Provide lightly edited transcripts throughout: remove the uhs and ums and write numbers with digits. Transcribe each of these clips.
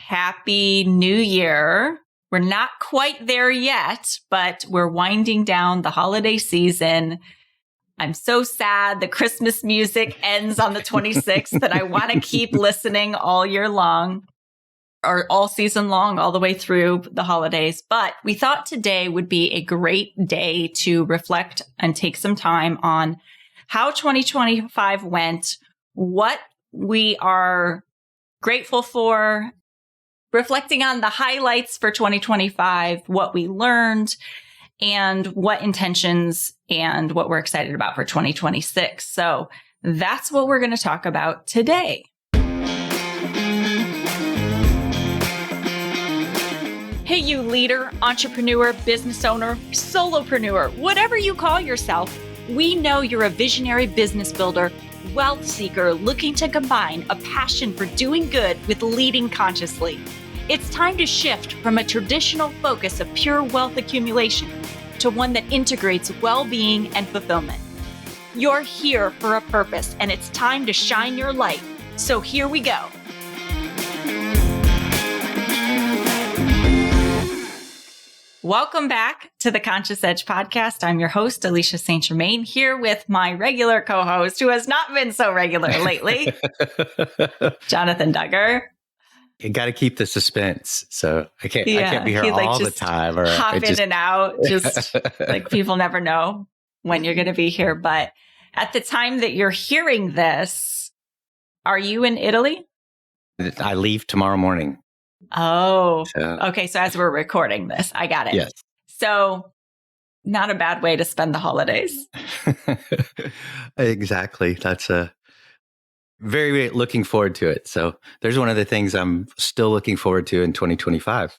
Happy New Year. We're not quite there yet, but we're winding down the holiday season. I'm so sad the Christmas music ends on the 26th and I want to keep listening all year long or all season long, all the way through the holidays. But we thought today would be a great day to reflect and take some time on how 2025 went, what we are grateful for, reflecting on the highlights for 2025, what we learned, and what intentions and what we're excited about for 2026. So that's what we're going to talk about today. Hey, you leader, entrepreneur, business owner, solopreneur, whatever you call yourself, we know you're a visionary business builder, wealth seeker looking to combine a passion for doing good with leading consciously. It's time to shift from a traditional focus of pure wealth accumulation to one that integrates well-being and fulfillment. You're here for a purpose, and it's time to shine your light. So here we go. Welcome back to the Conscious Edge podcast. I'm your host, Alicia St. Germain, here with my regular co-host, who has not been so regular lately, Jonathan Duggar. You got to keep the suspense. So I can't be here all the time. Or hop in and out. Just like people never know when you're going to be here. But at the time that you're hearing this, are you in Italy? I leave tomorrow morning. Oh, okay. So as we're recording this, I got it. Yes. So not a bad way to spend the holidays. Exactly. That's very looking forward to it. So there's one of the things I'm still looking forward to in 2025.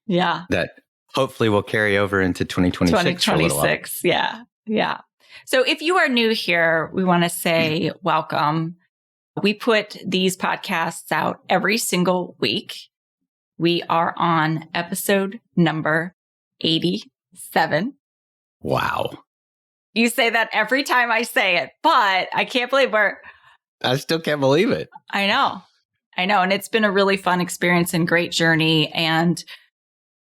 Yeah. That hopefully will carry over into 2026. 2026. Yeah. Yeah. So if you are new here, we want to say welcome. We put these podcasts out every single week. We are on episode number 87. Wow. You say that every time I say it, but I can't believe I still can't believe it. I know. And it's been a really fun experience and great journey. And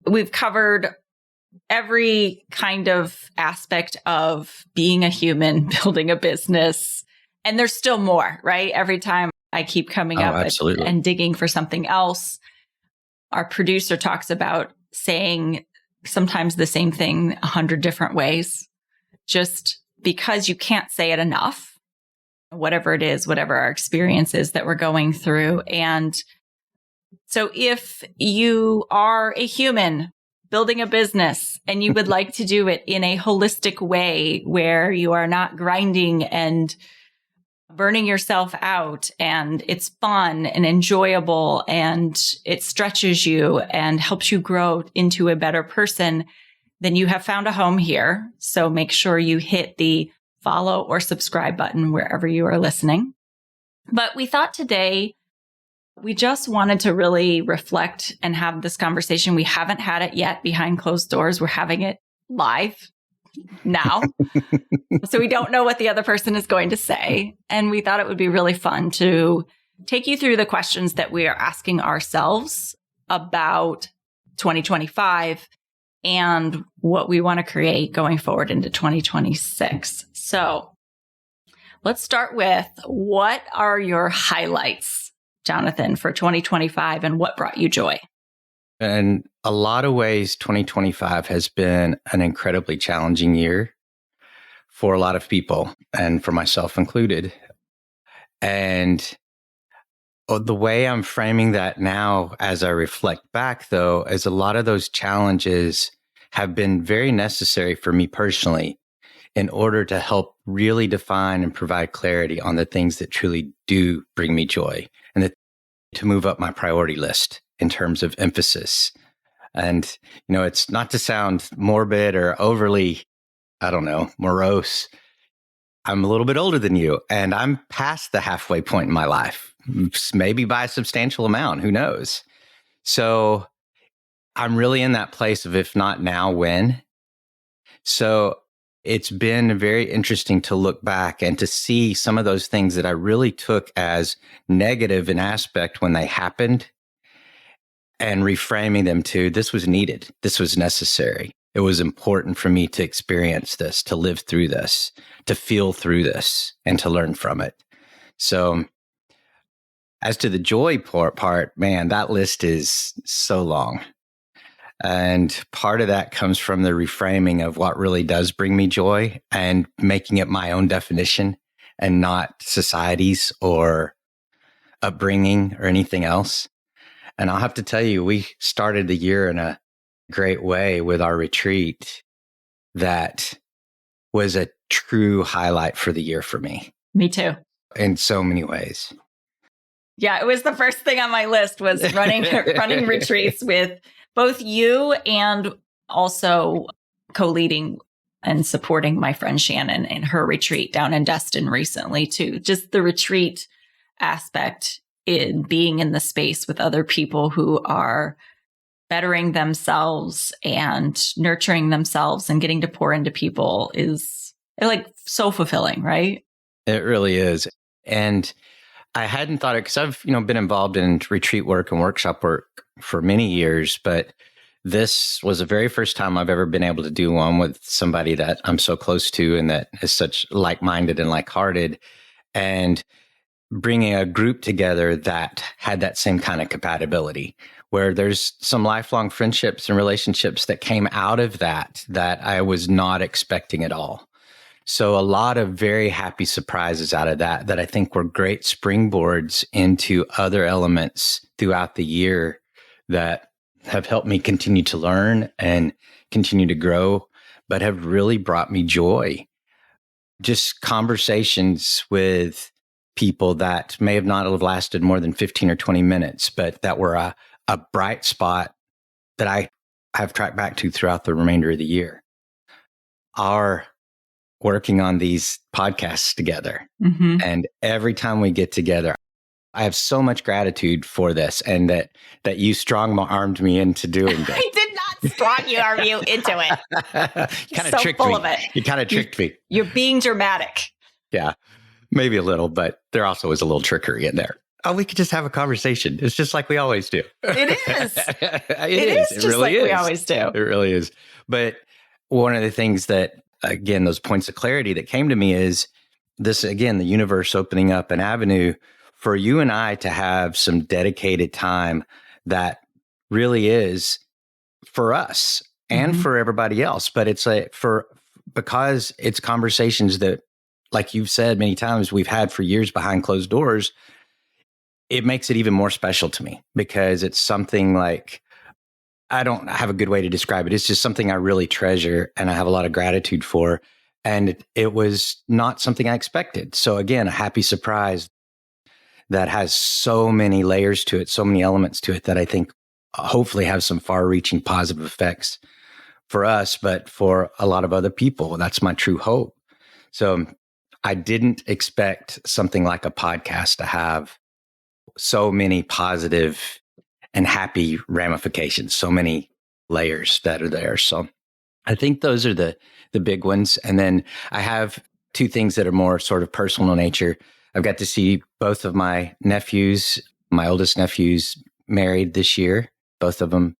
we've covered every kind of aspect of being a human, building a business. And there's still more, right? Every time I keep coming up and digging for something else. Our producer talks about saying sometimes the same thing 100 different ways, just because you can't say it enough. Whatever it is, whatever our experience is that we're going through. And so if you are a human building a business and you would like to do it in a holistic way where you are not grinding and burning yourself out and it's fun and enjoyable and it stretches you and helps you grow into a better person, then you have found a home here. So make sure you hit the follow or subscribe button wherever you are listening. But we thought today we just wanted to really reflect and have this conversation. We haven't had it yet behind closed doors. We're having it live now. So we don't know what the other person is going to say. And we thought it would be really fun to take you through the questions that we are asking ourselves about 2025 and what we want to create going forward into 2026. So let's start with, what are your highlights, Jonathan, for 2025 and what brought you joy? In a lot of ways, 2025 has been an incredibly challenging year for a lot of people and for myself included. And the way I'm framing that now as I reflect back, though, is a lot of those challenges have been very necessary for me personally in order to help really define and provide clarity on the things that truly do bring me joy and to move up my priority list in terms of emphasis. And, it's not to sound morbid or overly, morose. I'm a little bit older than you, and I'm past the halfway point in my life, maybe by a substantial amount, who knows? So I'm really in that place of, if not now, when? So it's been very interesting to look back and to see some of those things that I really took as negative in aspect when they happened, and reframing them to this was needed. This was necessary. It was important for me to experience this, to live through this, to feel through this, and to learn from it. So as to the joy part, man, that list is so long. And part of that comes from the reframing of what really does bring me joy and making it my own definition and not society's or upbringing or anything else. And I'll have to tell you, we started the year in a great way with our retreat that was a true highlight for the year for me. Me too. In so many ways. Yeah, it was the first thing on my list was running retreats with both you and also co-leading and supporting my friend Shannon in her retreat down in Destin recently too. Just the retreat aspect in being in the space with other people who are bettering themselves and nurturing themselves and getting to pour into people is like so fulfilling, right? It really is. And I hadn't thought it because I've, been involved in retreat work and workshop work for many years, but this was the very first time I've ever been able to do one with somebody that I'm so close to and that is such like-minded and like-hearted, and bringing a group together that had that same kind of compatibility, where there's some lifelong friendships and relationships that came out of that I was not expecting at all. So a lot of very happy surprises out of that I think were great springboards into other elements throughout the year that have helped me continue to learn and continue to grow, but have really brought me joy. Just conversations with people that may have not have lasted more than 15 or 20 minutes, but that were a bright spot that I have tracked back to throughout the remainder of the year. Our working on these podcasts together. Mm-hmm. And every time we get together, I have so much gratitude for this, and that you strong-armed me into doing this. I did not strong-arm you into it. You kind of tricked me. Of it. You kind of tricked me. You're being dramatic. Yeah, maybe a little, but there also is a little trickery in there. Oh, we could just have a conversation. It's just like we always do. It is. It is just really like we always do. It really is. But one of the things that, again, those points of clarity that came to me is this, again, the universe opening up an avenue for you and I to have some dedicated time that really is for us and for everybody else. But it's because it's conversations that, like you've said many times, we've had for years behind closed doors. It makes it even more special to me because it's something like, I don't have a good way to describe it. It's just something I really treasure and I have a lot of gratitude for. And it was not something I expected. So again, a happy surprise that has so many layers to it, so many elements to it that I think hopefully have some far-reaching positive effects for us, but for a lot of other people. That's my true hope. So I didn't expect something like a podcast to have so many positive and happy ramifications, so many layers that are there. So I think those are the big ones. And then I have two things that are more sort of personal nature. I've got to see both of my nephews, my oldest nephews, married this year. Both of them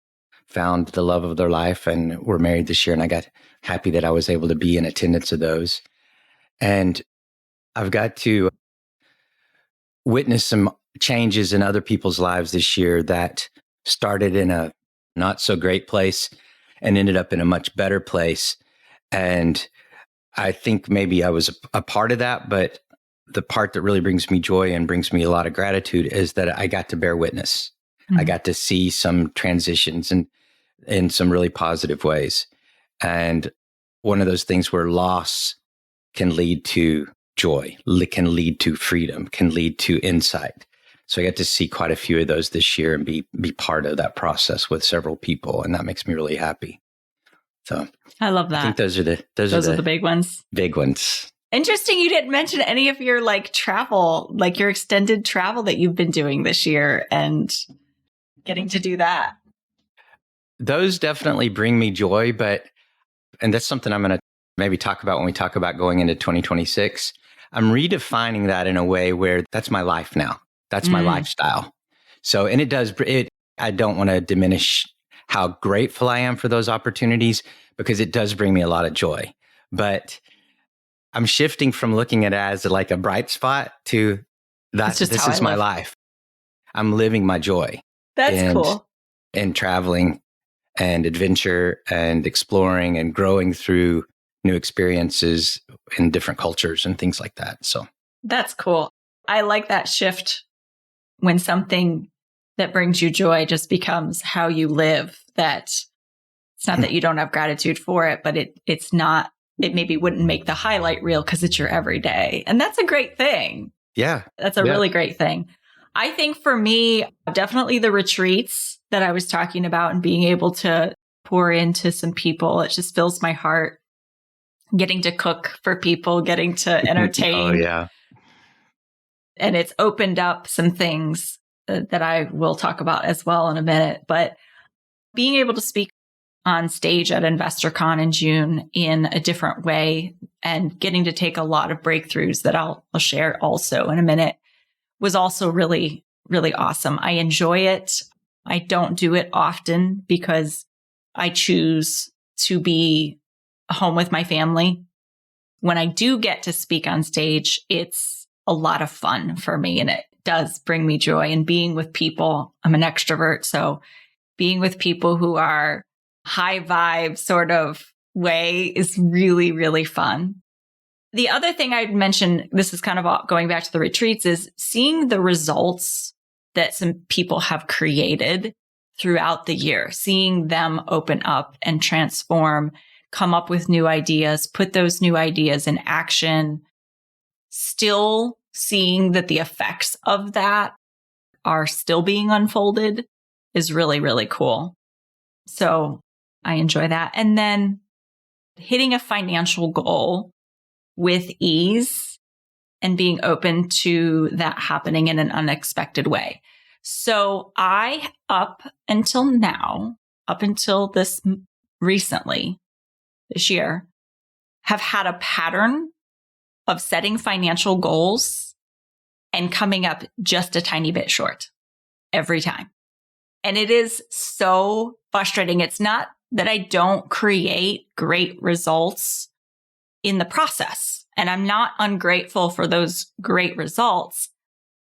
found the love of their life and were married this year. And I got happy that I was able to be in attendance of those. And I've got to witness some changes in other people's lives this year that started in a not so great place and ended up in a much better place. And I think maybe I was a part of that, but the part that really brings me joy and brings me a lot of gratitude is that I got to bear witness. Mm-hmm. I got to see some transitions and in some really positive ways. And one of those things where loss can lead to joy, can lead to freedom, can lead to insight. So I got to see quite a few of those this year and be part of that process with several people. And that makes me really happy. So I love that. I think those are the big ones. Big ones. Interesting. You didn't mention any of your travel, your extended travel that you've been doing this year and getting to do that. Those definitely bring me joy, and that's something I'm going to maybe talk about when we talk about going into 2026. I'm redefining that in a way where that's my life now. That's my lifestyle. So, and it I don't want to diminish how grateful I am for those opportunities because it does bring me a lot of joy. But I'm shifting from looking at it as like a bright spot to that this is my life. I'm living my joy. That's cool. And traveling and adventure and exploring and growing through new experiences in different cultures and things like that. So that's cool. I like that shift when something that brings you joy just becomes how you live. That it's not that you don't have gratitude for it, but it's not, it maybe wouldn't make the highlight reel because it's your everyday. And that's a great thing. Yeah. That's a really great thing. I think for me, definitely the retreats that I was talking about and being able to pour into some people, it just fills my heart. Getting to cook for people, getting to entertain. Oh, yeah. And it's opened up some things that I will talk about as well in a minute. But being able to speak on stage at InvestorCon in June in a different way and getting to take a lot of breakthroughs that I'll share also in a minute was also really, really awesome. I enjoy it. I don't do it often because I choose to be home with my family. When I do get to speak on stage, it's a lot of fun for me and it does bring me joy. And being with people, I'm an extrovert. So being with people who are high vibe sort of way is really, really fun. The other thing I'd mention, this is kind of going back to the retreats, is seeing the results that some people have created throughout the year, seeing them open up and transform, come up with new ideas, put those new ideas in action, still seeing that the effects of that are still being unfolded is really, really cool. So I enjoy that. And then hitting a financial goal with ease and being open to that happening in an unexpected way. So I, up until this recently, this year, have had a pattern of setting financial goals and coming up just a tiny bit short every time. And it is so frustrating. It's not that I don't create great results in the process, and I'm not ungrateful for those great results,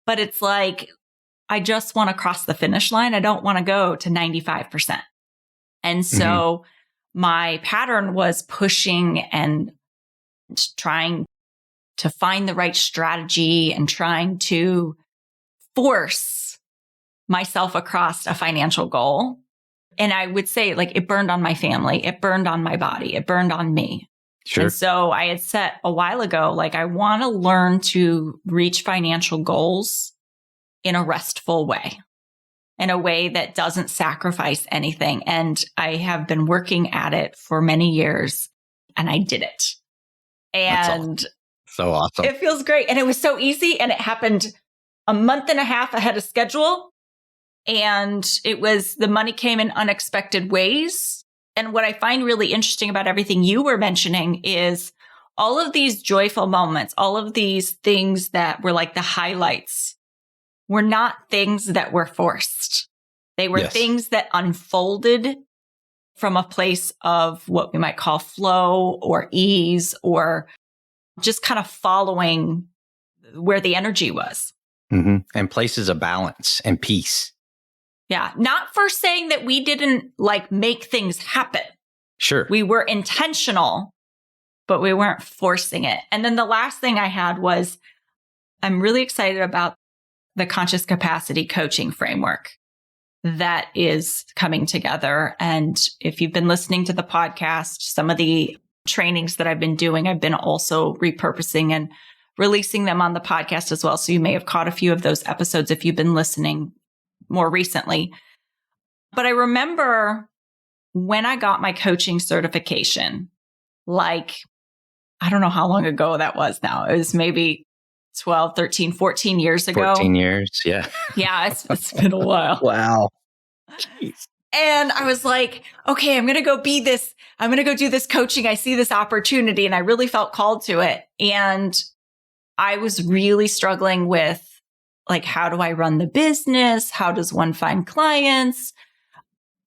but it's like, I just want to cross the finish line. I don't want to go to 95%. And so my pattern was pushing and trying to find the right strategy and trying to force myself across a financial goal. And I would say, like, it burned on my family. It burned on my body. It burned on me. Sure. And so I had set a while ago, like, I want to learn to reach financial goals in a restful way, in a way that doesn't sacrifice anything. And I have been working at it for many years, and I did it. And so awesome. It feels great. And it was so easy. And it happened a month and a half ahead of schedule. And the money came in unexpected ways. And what I find really interesting about everything you were mentioning is all of these joyful moments, all of these things that were like the highlights were not things that were forced. They were things that unfolded from a place of what we might call flow or ease, or just kind of following where the energy was. And places of balance and peace. Yeah. Not for saying that we didn't like make things happen. Sure. We were intentional, but we weren't forcing it. And then the last thing I had was, I'm really excited about the conscious capacity coaching framework that is coming together. And if you've been listening to the podcast, some of the trainings that I've been doing, I've been also repurposing and releasing them on the podcast as well. So you may have caught a few of those episodes if you've been listening more recently. But I remember when I got my coaching certification, like, I don't know how long ago that was now. It was maybe 12, 13, 14 years ago. 14 years. Yeah. Yeah. It's been a while. Wow. Jeez. And I was like, okay, I'm going to go be this. I'm going to go do this coaching. I see this opportunity, and I really felt called to it. And I was really struggling with like, how do I run the business? How does one find clients?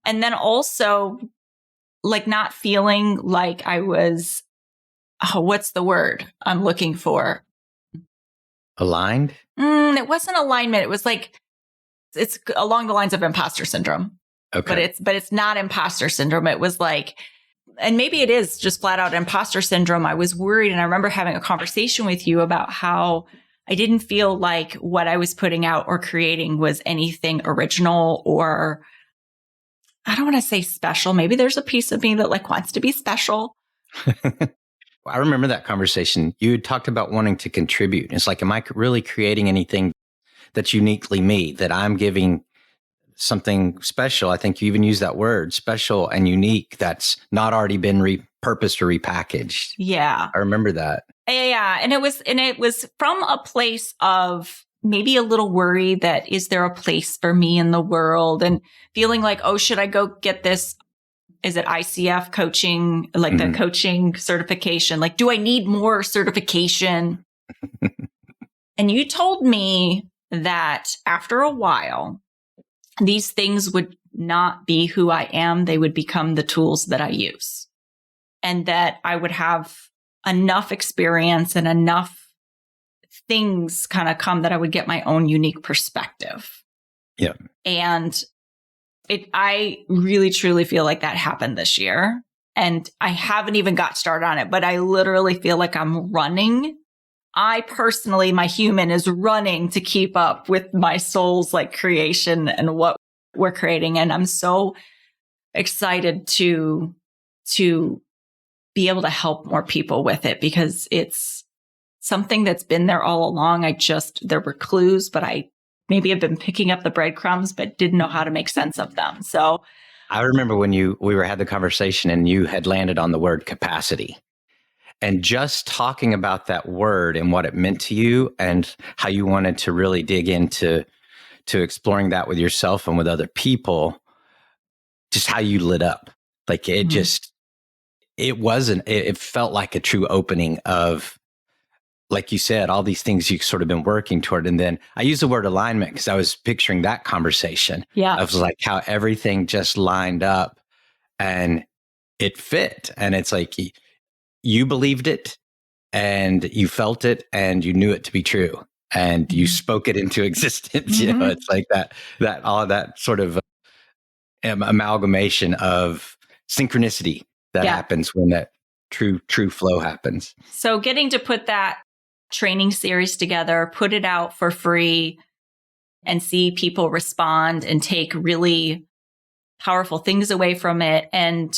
And then also like not feeling like I was, what's the word I'm looking for? Aligned? It wasn't alignment. It was like, it's along the lines of imposter syndrome. Okay. But it's not imposter syndrome. It was like, and maybe it is just flat out imposter syndrome. I was worried. And I remember having a conversation with you about how I didn't feel like what I was putting out or creating was anything original, or I don't want to say special. Maybe there's a piece of me that like wants to be special. I remember that conversation. You had talked about wanting to contribute. It's like, am I really creating anything that's uniquely me, that I'm giving something special? I think you even used that word, special and unique, that's not already been repurposed or repackaged. Yeah. I remember that. Yeah. And it was from a place of maybe a little worry that, is there a place for me in the world? And feeling like, oh, should I go get this? Is it ICF coaching, like the coaching certification? Like, do I need more certification? And you told me that after a while, these things would not be who I am. They would become the tools that I use, and that I would have enough experience and enough things kind of come that I would get my own unique perspective. Yeah. And I really truly feel like that happened this year. And I haven't even got started on it, but I literally feel like I'm running. I personally, my human is running to keep up with my soul's like creation and what we're creating. And I'm so excited to be able to help more people with it, because it's something that's been there all along. There were clues, but I maybe have been picking up the breadcrumbs, but didn't know how to make sense of them. So I remember when we had the conversation and you had landed on the word capacity, and just talking about that word and what it meant to you and how you wanted to really dig into exploring that with yourself and with other people, just how you lit up. Like it it felt like a true opening of, like you said, all these things you've sort of been working toward. And then I use the word alignment because I was picturing that conversation. Yeah. Of like how everything just lined up and it fit. And it's like you believed it and you felt it and you knew it to be true and you spoke it into existence. You know, it's like that all that sort of amalgamation of synchronicity that happens when that true flow happens. So getting to put that training series together, put it out for free, and see people respond and take really powerful things away from it, and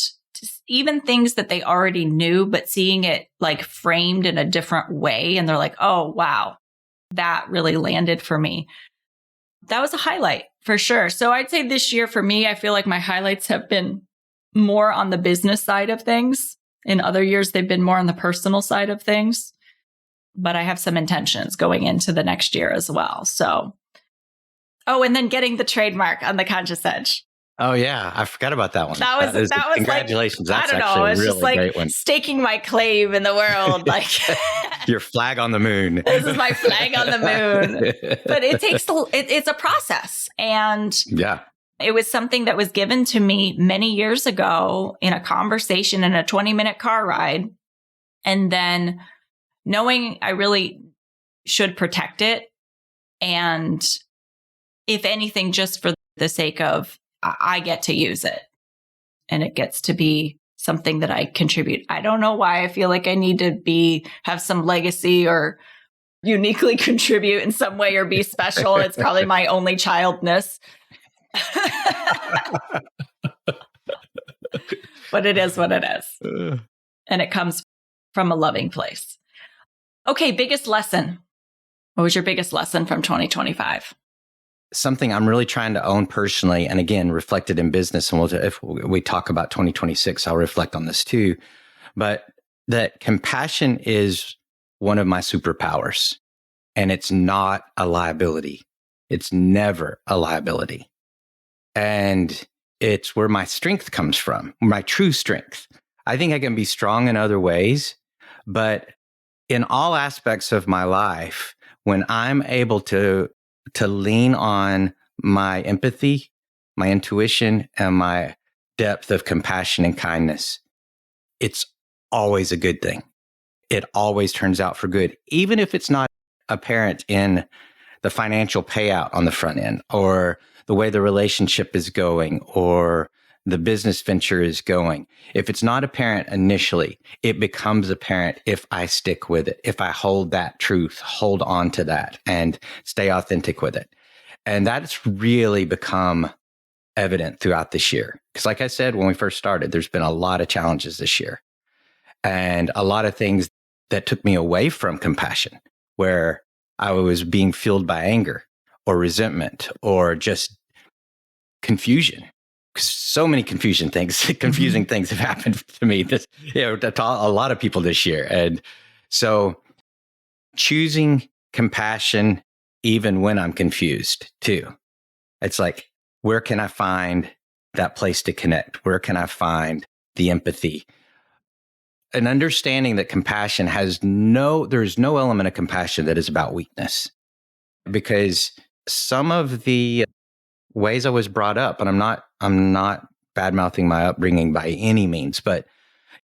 even things that they already knew, but seeing it like framed in a different way. And they're like, oh, wow, that really landed for me. That was a highlight for sure. So I'd say this year for me, I feel like my highlights have been more on the business side of things. In other years, they've been more on the personal side of things. But I have some intentions going into the next year as well. So, and then getting the trademark on the Conscious Edge. Oh yeah, I forgot about that one. That was congratulations. Like, that's I don't actually know. It's a really just like great one. Staking my claim in the world. Like your flag on the moon. This is my flag on the moon. But it takes it's a process, and it was something that was given to me many years ago in a conversation in a 20-minute car ride, and then knowing I really should protect it. And if anything, just for the sake of, I get to use it and it gets to be something that I contribute. I don't know why I feel like I need to have some legacy or uniquely contribute in some way or be special. It's probably my only childness. But it is what it is. And it comes from a loving place. Okay, biggest lesson. What was your biggest lesson from 2025? Something I'm really trying to own personally, and again, reflected in business. And if we talk about 2026, I'll reflect on this too. But that compassion is one of my superpowers, and it's not a liability. It's never a liability. And it's where my strength comes from, my true strength. I think I can be strong in other ways, but in all aspects of my life, when I'm able to to lean on my empathy, my intuition, and my depth of compassion and kindness, it's always a good thing. It always turns out for good, even if it's not apparent in the financial payout on the front end, or the way the relationship is going, or the business venture is going. If it's not apparent initially, it becomes apparent if I stick with it, if I hold that truth, hold on to that, and stay authentic with it. And that's really become evident throughout this year. Because like I said, when we first started, there's been a lot of challenges this year and a lot of things that took me away from compassion, where I was being fueled by anger or resentment or just confusion. So many confusing things have happened to me, to a lot of people this year. And so choosing compassion, even when I'm confused too, it's like, where can I find that place to connect? Where can I find the empathy? An understanding that compassion there's no element of compassion that is about weakness. Because some of the ways I was brought up, and I'm not bad-mouthing my upbringing by any means, but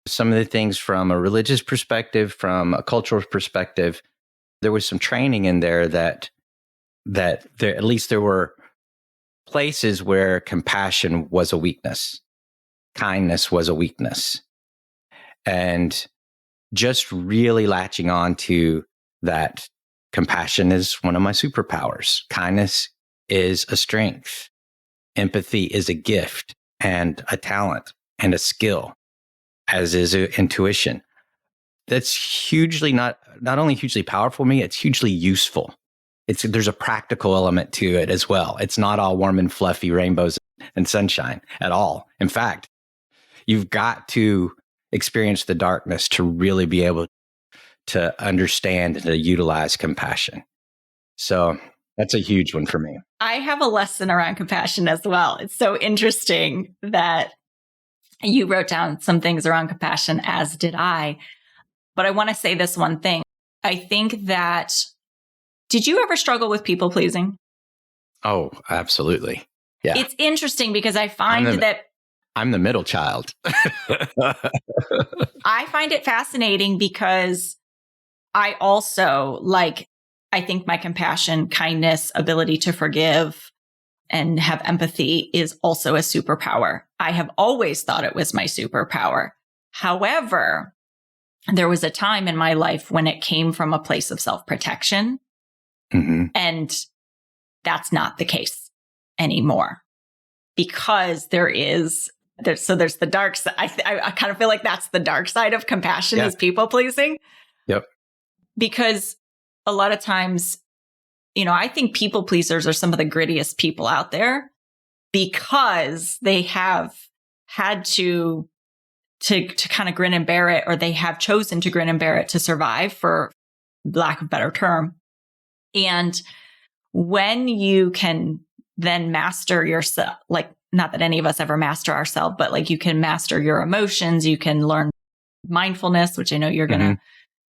some of the things from a religious perspective, from a cultural perspective, there was some training in there that there, at least there were places where compassion was a weakness, kindness was a weakness. And just really latching on to that, compassion is one of my superpowers. Kindness is a strength. Empathy is a gift and a talent and a skill, as is intuition. That's hugely not only hugely powerful for me, it's hugely useful. There's a practical element to it as well. It's not all warm and fluffy rainbows and sunshine at all. In fact, you've got to experience the darkness to really be able to understand and to utilize compassion. So that's a huge one for me. I have a lesson around compassion as well. It's so interesting that you wrote down some things around compassion, as did I. But I want to say this one thing. I think that, did you ever struggle with people pleasing? Oh, absolutely. Yeah. It's interesting because I find that I'm the middle child. I find it fascinating because I also I think my compassion, kindness, ability to forgive and have empathy is also a superpower. I have always thought it was my superpower. However, there was a time in my life when it came from a place of self-protection. Mm-hmm. And that's not the case anymore, because there's the dark side. I kind of feel like that's the dark side of compassion, is people pleasing. Yep. Because a lot of times, I think people pleasers are some of the grittiest people out there, because they have had to kind of grin and bear it, or they have chosen to grin and bear it to survive, for lack of a better term. And when you can then master yourself, not that any of us ever master ourselves, but you can master your emotions, you can learn mindfulness, which I know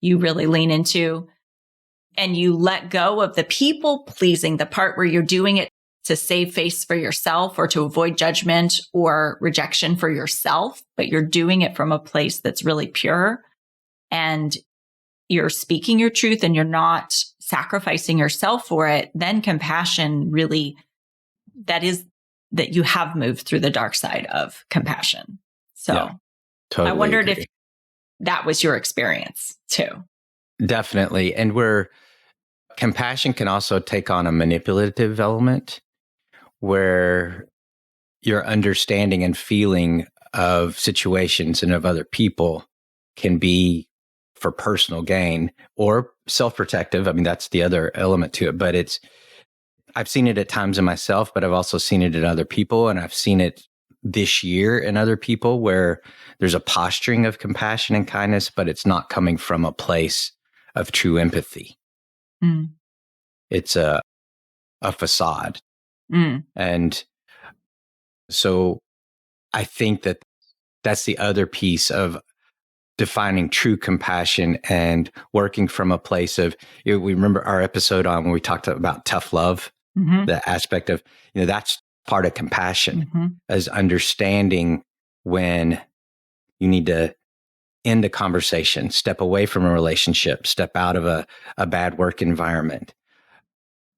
you really lean into, and you let go of the people pleasing, the part where you're doing it to save face for yourself or to avoid judgment or rejection for yourself, but you're doing it from a place that's really pure, and you're speaking your truth and you're not sacrificing yourself for it. Then compassion really, that you have moved through the dark side of compassion. So totally I wondered if that was your experience too. Definitely. And where compassion can also take on a manipulative element, where your understanding and feeling of situations and of other people can be for personal gain or self-protective. I mean, that's the other element to it, but I've seen it at times in myself, but I've also seen it in other people. And I've seen it this year in other people, where there's a posturing of compassion and kindness, but it's not coming from a place of true empathy. Mm. It's a facade. Mm. And so I think that's the other piece of defining true compassion and working from a place of, we remember our episode on when we talked about tough love, the aspect of, that's part of compassion, as understanding when you need to end a conversation, step away from a relationship, step out of a bad work environment.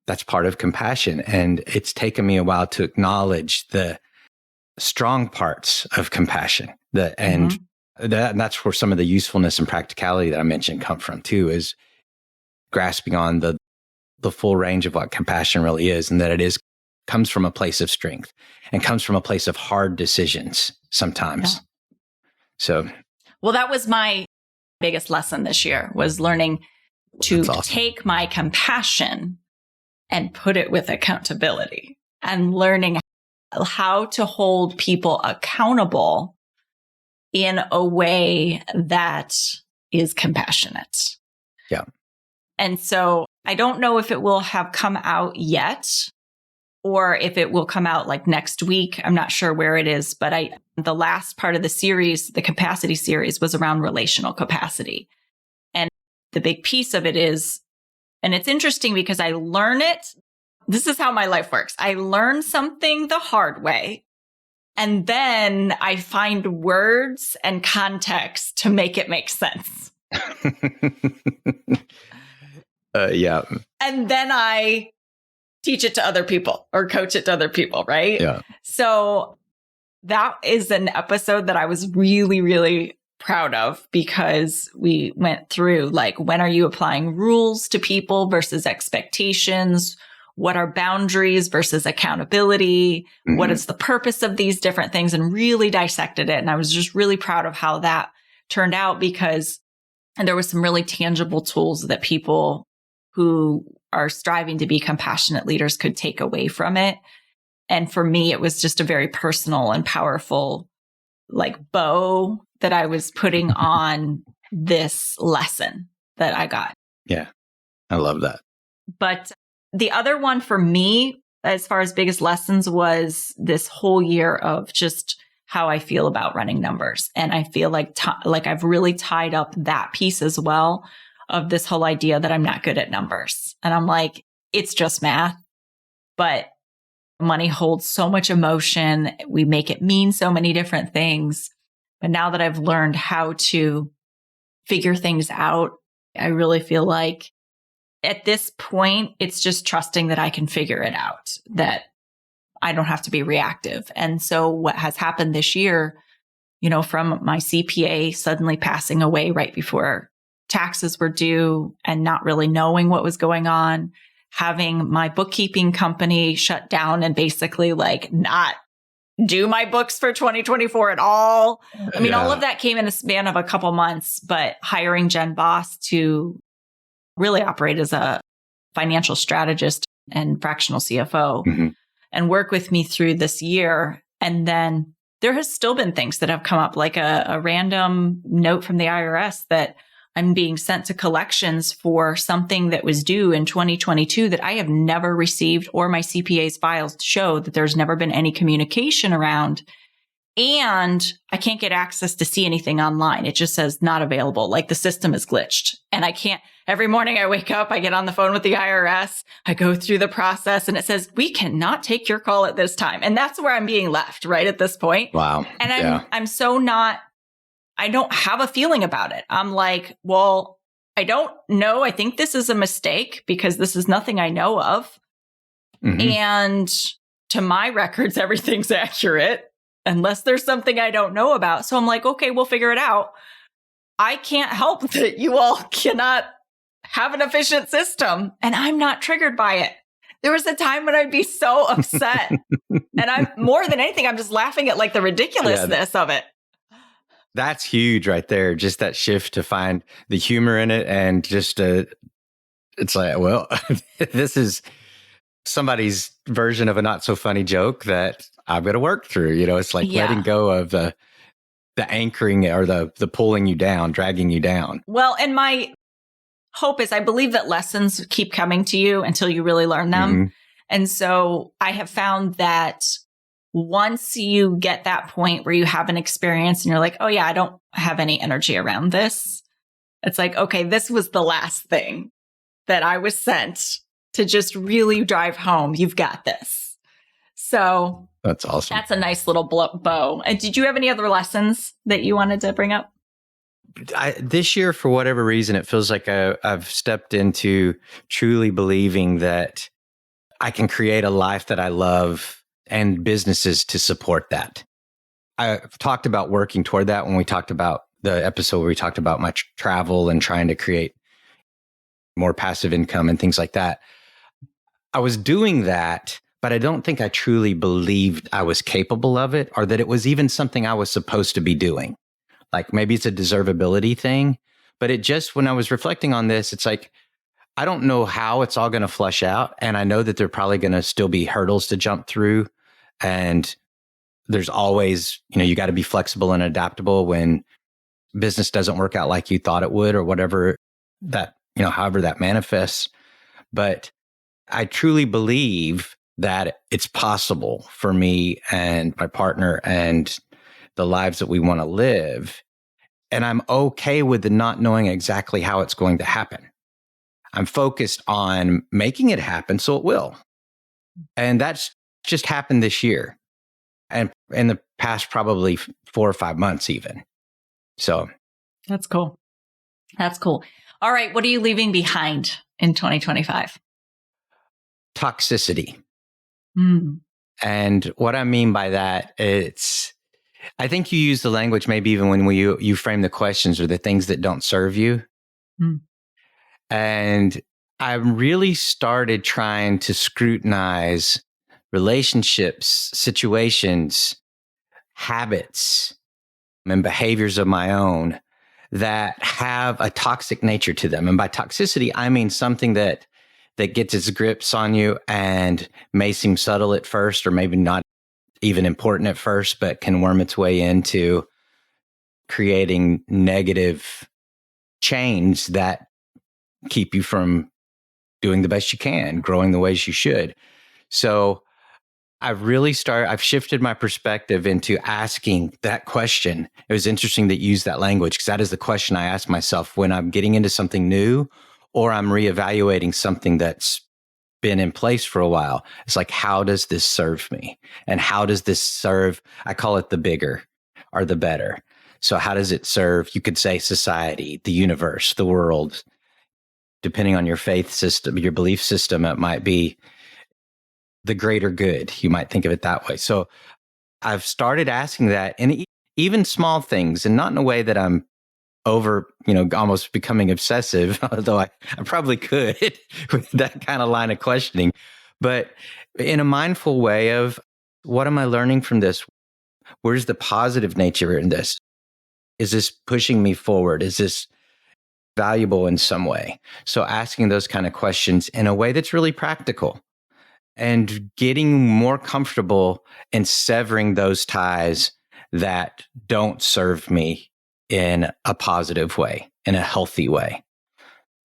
That's part of compassion. And it's taken me a while to acknowledge the strong parts of compassion. And that's where some of the usefulness and practicality that I mentioned come from too, is grasping on the full range of what compassion really is, and that comes from a place of strength and comes from a place of hard decisions sometimes. Yeah. So, well, that was my biggest lesson this year, was learning to take my compassion and put it with accountability, and learning how to hold people accountable in a way that is compassionate. Yeah. And so I don't know if it will have come out yet, or if it will come out like next week. I'm not sure where it is, but the last part of the series, the capacity series, was around relational capacity. And the big piece of it is, and it's interesting because I learn it. This is how my life works. I learn something the hard way, and then I find words and context to make it make sense. Yeah. And then I teach it to other people or coach it to other people, right? Yeah. So that is an episode that I was really, really proud of, because we went through, like, when are you applying rules to people versus expectations? What are boundaries versus accountability? What is the purpose of these different things? And really dissected it. And I was just really proud of how that turned out, because there was some really tangible tools that people who are striving to be compassionate leaders could take away from it. And for me, it was just a very personal and powerful, like, bow that I was putting on this lesson that I got. Yeah. I love that. But the other one for me, as far as biggest lessons, was this whole year of just how I feel about running numbers. And I feel like I've really tied up that piece as well, of this whole idea that I'm not good at numbers. And I'm like, it's just math, but money holds so much emotion. We make it mean so many different things. But now that I've learned how to figure things out, I really feel like at this point, it's just trusting that I can figure it out, that I don't have to be reactive. And so what has happened this year, from my CPA suddenly passing away right before taxes were due and not really knowing what was going on, having my bookkeeping company shut down and basically not do my books for 2024 at all. I mean, all of that came in a span of a couple months, but hiring Jen Boss to really operate as a financial strategist and fractional CFO and work with me through this year. And then there has still been things that have come up, like a random note from the IRS that I'm being sent to collections for something that was due in 2022 that I have never received, or my CPA's files show that there's never been any communication around. And I can't get access to see anything online. It just says not available, like the system is glitched. And I can't, every morning I wake up, I get on the phone with the IRS, I go through the process, and it says, we cannot take your call at this time. And that's where I'm being left right at this point. Wow. And I'm so not, I don't have a feeling about it. I'm like, well, I don't know. I think this is a mistake because this is nothing I know of. And to my records, everything's accurate, unless there's something I don't know about. So I'm like, okay, we'll figure it out. I can't help that you all cannot have an efficient system, and I'm not triggered by it. There was a time when I'd be so upset. And I'm more than anything, I'm just laughing at the ridiculousness of it. That's huge right there. Just that shift to find the humor in it, and just it's like, well, this is somebody's version of a not so funny joke that I'm going to work through. It's like letting go of the anchoring or the pulling you down, dragging you down. Well, and my hope is I believe that lessons keep coming to you until you really learn them. And so I have found that once you get that point where you have an experience and you're like, oh yeah, I don't have any energy around this. It's like, okay, this was the last thing that I was sent to just really drive home. You've got this. So that's awesome. That's a nice little bow. And did you have any other lessons that you wanted to bring up? This year, for whatever reason, it feels like I've stepped into truly believing that I can create a life that I love and businesses to support that. I talked about working toward that when we talked about the episode where we talked about my travel and trying to create more passive income and things like that. I was doing that, but I don't think I truly believed I was capable of it or that it was even something I was supposed to be doing. Like maybe it's a deservability thing, but it just, when I was reflecting on this, it's like, I don't know how it's all going to flush out. And I know that there are probably going to still be hurdles to jump through. And there's always, you got to be flexible and adaptable when business doesn't work out like you thought it would or whatever that, however that manifests. But I truly believe that it's possible for me and my partner and the lives that we want to live. And I'm okay with the not knowing exactly how it's going to happen. I'm focused on making it happen, so it will. And that's just happened this year and in the past probably 4 or 5 months even. So that's cool. That's cool. All right. What are you leaving behind in 2025? Toxicity. And what I mean by that, I think you use the language maybe even when you frame the questions or the things that don't serve you. And I really started trying to scrutinize relationships, situations, habits, and behaviors of my own that have a toxic nature to them. And by toxicity, I mean something that gets its grips on you and may seem subtle at first, or maybe not even important at first, but can worm its way into creating negative chains that keep you from doing the best you can, growing the ways you should. So I've shifted my perspective into asking that question. It was interesting that you used that language because that is the question I ask myself when I'm getting into something new or I'm reevaluating something that's been in place for a while. It's like, how does this serve me? And how does this serve? I call it the bigger or the better. So how does it serve? You could say society, the universe, the world. Depending on your faith system, your belief system, it might be the greater good. You might think of it that way. So I've started asking that, and even small things, and not in a way that I'm over, almost becoming obsessive, although I probably could with that kind of line of questioning, but in a mindful way of what am I learning from this? Where's the positive nature in this? Is this pushing me forward? Is this valuable in some way? So asking those kind of questions in a way that's really practical and getting more comfortable in severing those ties that don't serve me in a positive way, in a healthy way.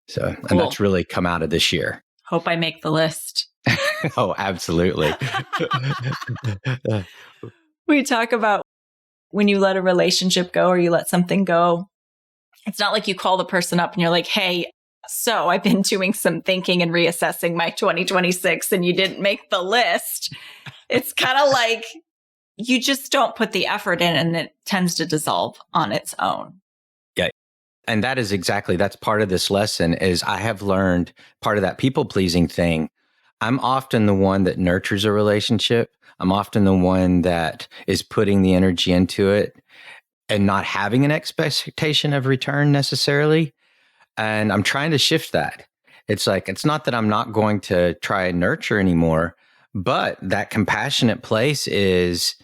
So, cool. And that's really come out of this year. Hope I make the list. Oh, absolutely. We talk about when you let a relationship go or you let something go, it's not like you call the person up and you're like, hey, so I've been doing some thinking and reassessing my 2026 and you didn't make the list. It's kind of like you just don't put the effort in and it tends to dissolve on its own. Yeah. And that's part of this lesson is I have learned part of that people pleasing thing. I'm often the one that nurtures a relationship. I'm often the one that is putting the energy into it and not having an expectation of return necessarily. And I'm trying to shift that. It's like, it's not that I'm not going to try and nurture anymore, but that compassionate place is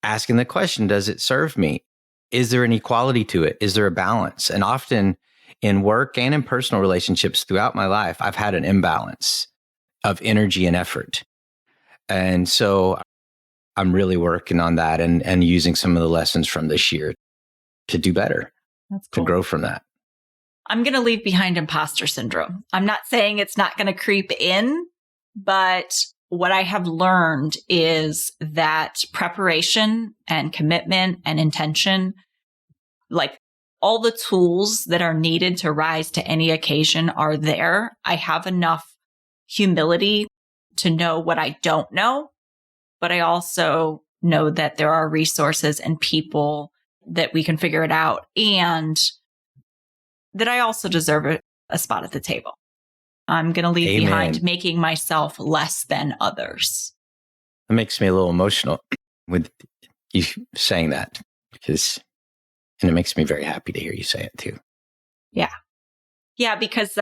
asking the question, does it serve me? Is there an equality to it? Is there a balance? And often in work and in personal relationships throughout my life, I've had an imbalance of energy and effort. And so I'm really working on that and using some of the lessons from this year to do better. That's cool. To grow from that. I'm going to leave behind imposter syndrome. I'm not saying it's not going to creep in, but what I have learned is that preparation and commitment and intention, like all the tools that are needed to rise to any occasion are there. I have enough humility to know what I don't know, but I also know that there are resources and people that we can figure it out, and that I also deserve a spot at the table. I'm going to leave Amen. behind making myself less than others. It makes me a little emotional with you saying that, and it makes me very happy to hear you say it too. Yeah. Yeah, because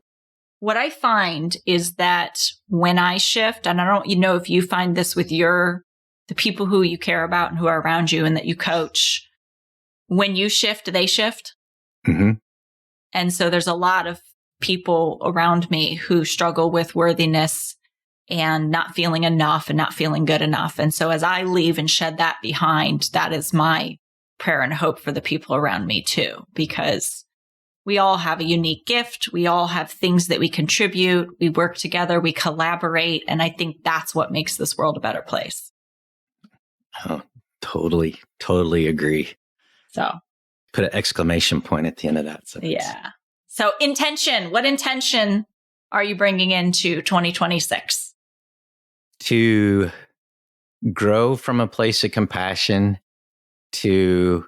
what I find is that when I shift, and I don't know if you find this with the people who you care about and who are around you and that you coach, when you shift, they shift. Mm-hmm. And so there's a lot of people around me who struggle with worthiness and not feeling enough and not feeling good enough. And so as I leave and shed that behind, that is my prayer and hope for the people around me too, because we all have a unique gift. We all have things that we contribute. We work together, we collaborate. And I think that's what makes this world a better place. Oh, totally agree. So put an exclamation point at the end of that sentence. Yeah. So intention, what intention are you bringing into 2026? To grow from a place of compassion, to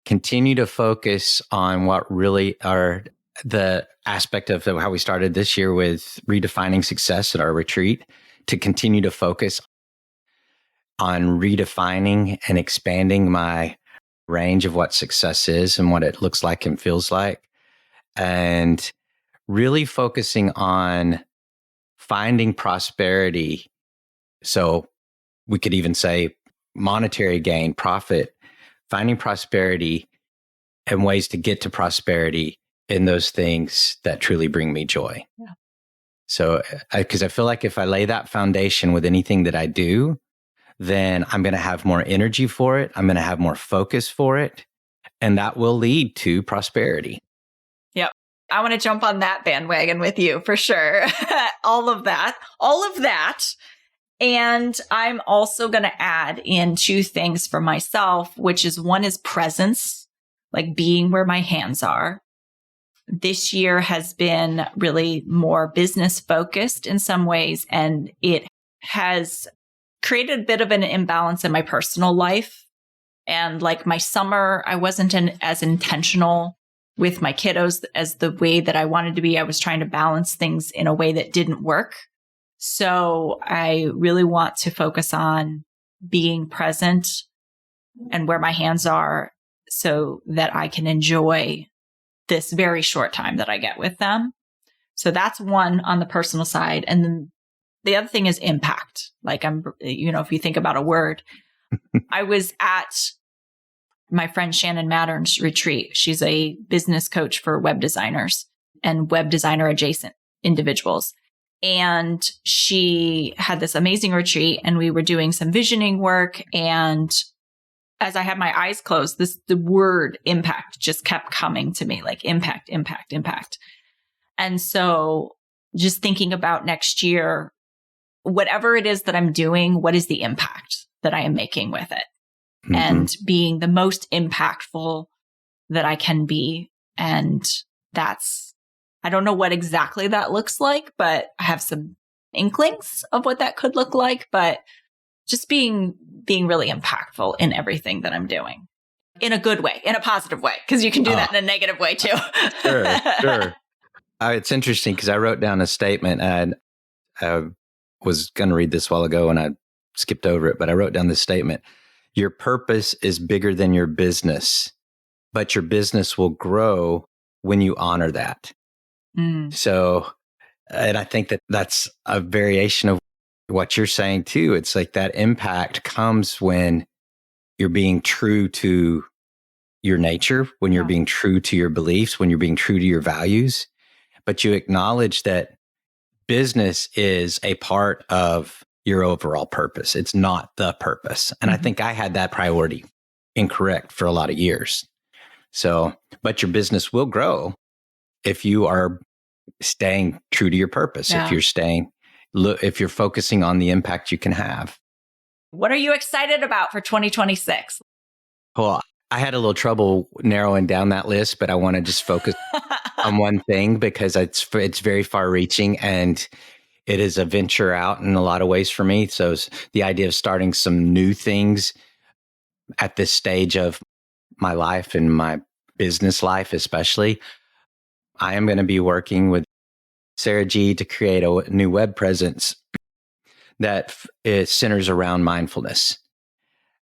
continue to focus on what really are the aspect of how we started this year with redefining success at our retreat, to continue to focus on redefining and expanding my range of what success is and what it looks like and feels like, and really focusing on finding prosperity. So we could even say monetary gain, profit, finding prosperity and ways to get to prosperity in those things that truly bring me joy. Yeah. So, because I feel like if I lay that foundation with anything that I do, then I'm going to have more energy for it. I'm going to have more focus for it. And that will lead to prosperity. Yep. I want to jump on that bandwagon with you for sure. All of that. And I'm also going to add in two things for myself, which is one is presence, like being where my hands are. This year has been really more business focused in some ways, and it has created a bit of an imbalance in my personal life. And like my summer, I wasn't as intentional with my kiddos as the way that I wanted to be. I was trying to balance things in a way that didn't work. So I really want to focus on being present and where my hands are so that I can enjoy this very short time that I get with them. So that's one on the personal side. And then the other thing is impact. Like if you think about a word, I was at my friend Shannon Mattern's retreat. She's a business coach for web designers and web designer adjacent individuals. And she had this amazing retreat and we were doing some visioning work. And as I had my eyes closed, the word impact just kept coming to me, like impact. And so just thinking about next year, whatever it is that I'm doing, what is the impact that I am making with it? Mm-hmm. And being the most impactful that I can be. And I don't know what exactly that looks like, but I have some inklings of what that could look like, but just being really impactful in everything that I'm doing in a good way, in a positive way, because you can do that in a negative way too. Sure. It's interesting because I wrote down a statement and I was going to read this a while ago and I skipped over it, but I wrote down this statement. Your purpose is bigger than your business, but your business will grow when you honor that. So, and I think that that's a variation of what you're saying too. It's like that impact comes when you're being true to your nature, when you're being true to your beliefs, when you're being true to your values, but you acknowledge that business is a part of your overall purpose. It's not the purpose. And I think I had that priority incorrect for a lot of years. So, but your business will grow if you are staying true to your purpose, if you're staying, look, if you're focusing on the impact you can have. What are you excited about for 2026? Well, I had a little trouble narrowing down that list, but I want to just focus on one thing because it's very far reaching and it is a venture out in a lot of ways for me. So it's the idea of starting some new things at this stage of my life and my business life, especially. I am going to be working with Sarah G to create a new web presence that centers around mindfulness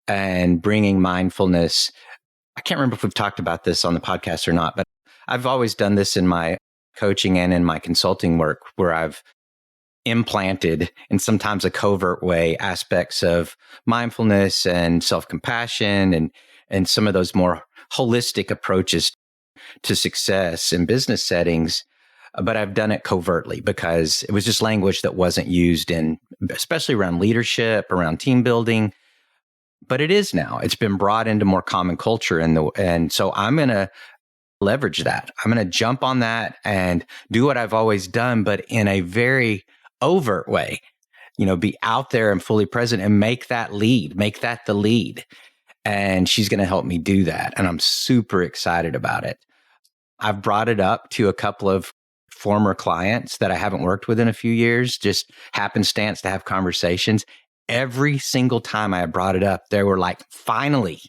and bringing mindfulness. I can't remember if we've talked about this on the podcast or not, but I've always done this in my coaching and in my consulting work where I've implanted in sometimes a covert way aspects of mindfulness and self-compassion and some of those more holistic approaches to success in business settings. But I've done it covertly because it was just language that wasn't used in, especially around leadership, around team building. But it is now. It's been brought into more common culture, and so I'm going to leverage that. I'm going to jump on that and do what I've always done, but in a very overt way. Be out there and fully present and make that the lead. And she's going to help me do that, and I'm super excited about it. I've brought it up to a couple of former clients that I haven't worked with in a few years, just happenstance to have conversations. Every single time I brought it up, they were like, finally,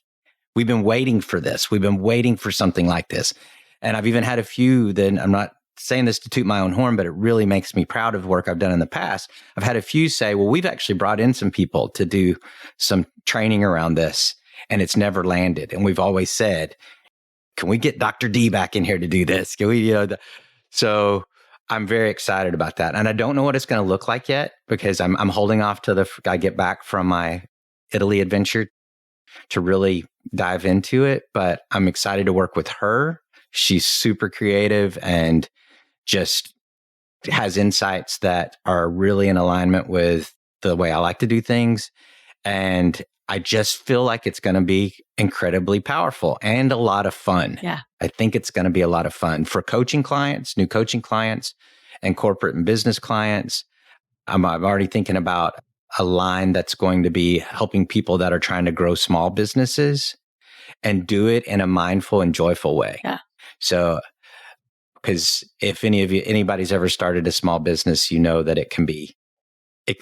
we've been waiting for this. We've been waiting for something like this. And I've even had a few that, I'm not saying this to toot my own horn, but it really makes me proud of work I've done in the past. I've had a few say, well, we've actually brought in some people to do some training around this, and it's never landed. And we've always said, can we get Dr. D back in here to do this? Can we, so I'm very excited about that. And I don't know what it's going to look like yet because I'm holding off till I get back from my Italy adventure to really dive into it. But I'm excited to work with her. She's super creative and just has insights that are really in alignment with the way I like to do things. And I just feel like it's going to be incredibly powerful and a lot of fun. Yeah. I think it's going to be a lot of fun for coaching clients, new coaching clients, and corporate and business clients. I'm already thinking about a line that's going to be helping people that are trying to grow small businesses and do it in a mindful and joyful way. Yeah. So, because if anybody's ever started a small business, you know that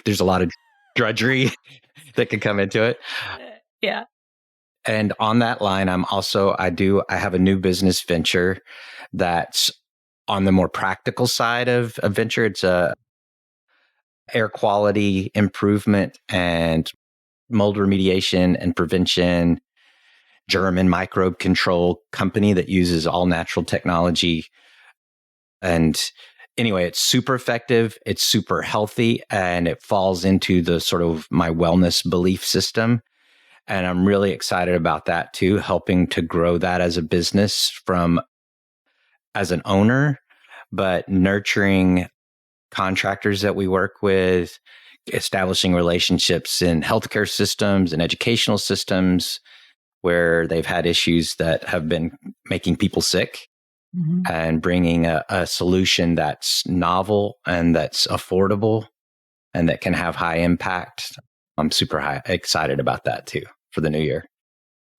there's a lot of drudgery that can come into it. Yeah. And on that line, I have a new business venture that's on the more practical side of a venture. It's a air quality improvement and mold remediation and prevention, German microbe control company that uses all natural technology. And anyway, it's super effective. It's super healthy, and it falls into the sort of my wellness belief system. And I'm really excited about that too, helping to grow that as a business as an owner, but nurturing contractors that we work with, establishing relationships in healthcare systems and educational systems where they've had issues that have been making people sick. Mm-hmm. And bringing a solution that's novel and that's affordable and that can have high impact. I'm super excited about that too for the new year.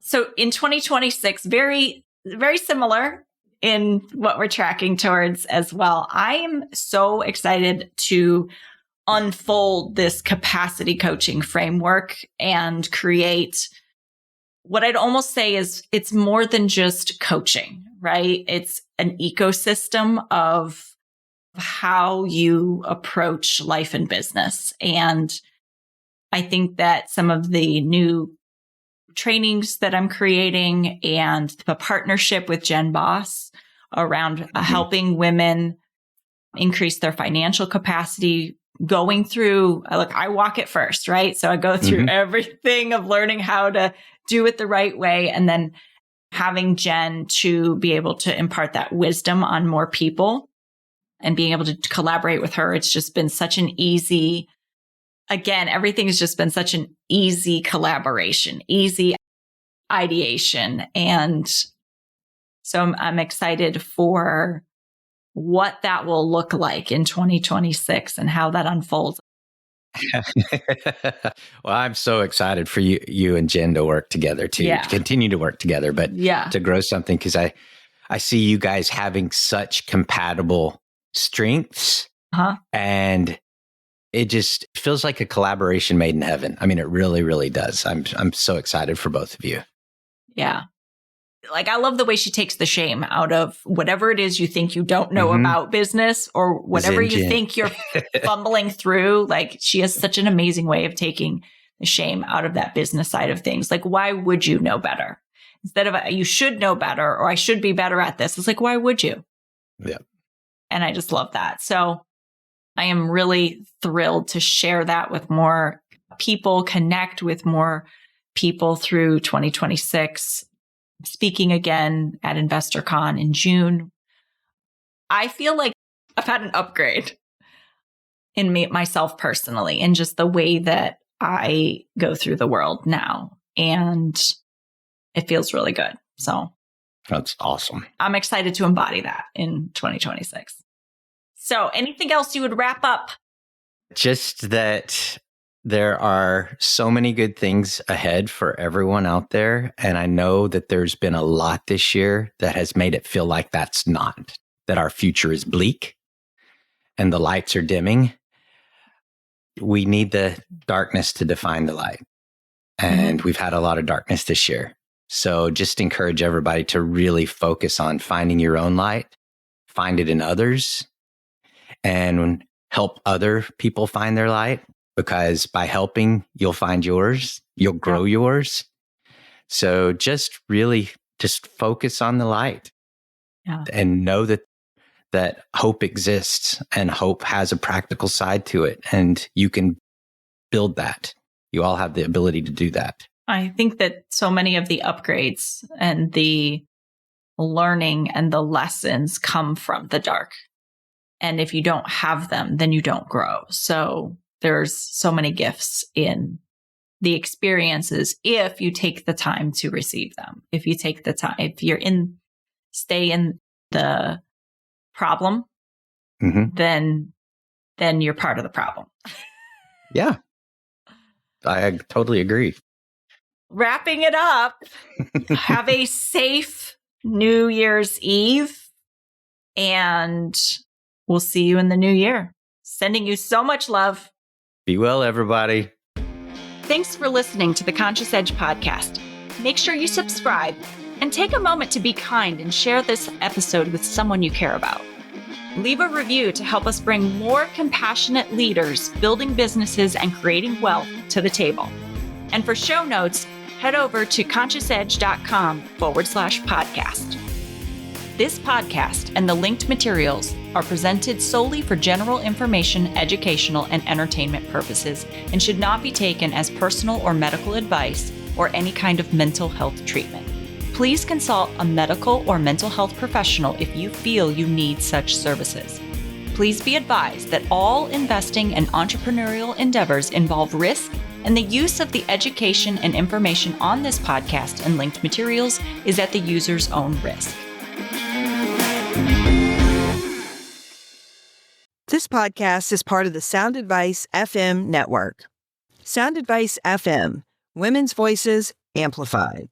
So in 2026, very, very similar in what we're tracking towards as well. I am so excited to unfold this capacity coaching framework and create what I'd almost say is it's more than just coaching, right? It's an ecosystem of how you approach life and business. And I think that some of the new trainings that I'm creating and the partnership with Jen Boss around helping women increase their financial capacity, going through, I walk it first, right? So I go through everything of learning how to do it the right way, and then having Jen to be able to impart that wisdom on more people and being able to collaborate with her. It's just been such an easy, again, everything has just been such an easy collaboration, easy ideation. And so I'm excited for what that will look like in 2026 and how that unfolds. Well, I'm so excited for you and Jen to work together to continue to work together, but to grow something, because I see you guys having such compatible strengths, and it just feels like a collaboration made in heaven. I mean, it really, really does. I'm so excited for both of you. Yeah. Like, I love the way she takes the shame out of whatever it is you think you don't know about business, or whatever you think you're fumbling through. Like, she has such an amazing way of taking the shame out of that business side of things. Like, why would you know better? Instead of you should know better, or I should be better at this. It's like, why would you? Yeah. And I just love that. So I am really thrilled to share that with more people, connect with more people through 2026. Speaking again at InvestorCon in June. I feel like I've had an upgrade in myself personally, and just the way that I go through the world now. And it feels really good. So that's awesome. I'm excited to embody that in 2026. So anything else you would wrap up? Just that there are so many good things ahead for everyone out there. And I know that there's been a lot this year that has made it feel like that's not, that our future is bleak and the lights are dimming. We need the darkness to define the light. And we've had a lot of darkness this year. So just encourage everybody to really focus on finding your own light, find it in others, and help other people find their light. Because by helping, you'll find yours, you'll grow yours. So just really just focus on the light and know that hope exists, and hope has a practical side to it, and you can build that. You all have the ability to do that. I think that so many of the upgrades and the learning and the lessons come from the dark. And if you don't have them, then you don't grow. So there's so many gifts in the experiences if you take the time to receive them. If you take the time, if you're stay in the problem, then you're part of the problem. Yeah, I totally agree. Wrapping it up, have a safe New Year's Eve, and we'll see you in the new year. Sending you so much love. Be well, everybody. Thanks for listening to the Conscious Edge podcast. Make sure you subscribe and take a moment to be kind and share this episode with someone you care about. Leave a review to help us bring more compassionate leaders building businesses and creating wealth to the table. And for show notes, head over to consciousedge.com/podcast. This podcast and the linked materials are presented solely for general information, educational, and entertainment purposes, and should not be taken as personal or medical advice or any kind of mental health treatment. Please consult a medical or mental health professional if you feel you need such services. Please be advised that all investing and entrepreneurial endeavors involve risk, and the use of the education and information on this podcast and linked materials is at the user's own risk. This podcast is part of the Sound Advice FM network. Sound Advice FM, women's voices amplified.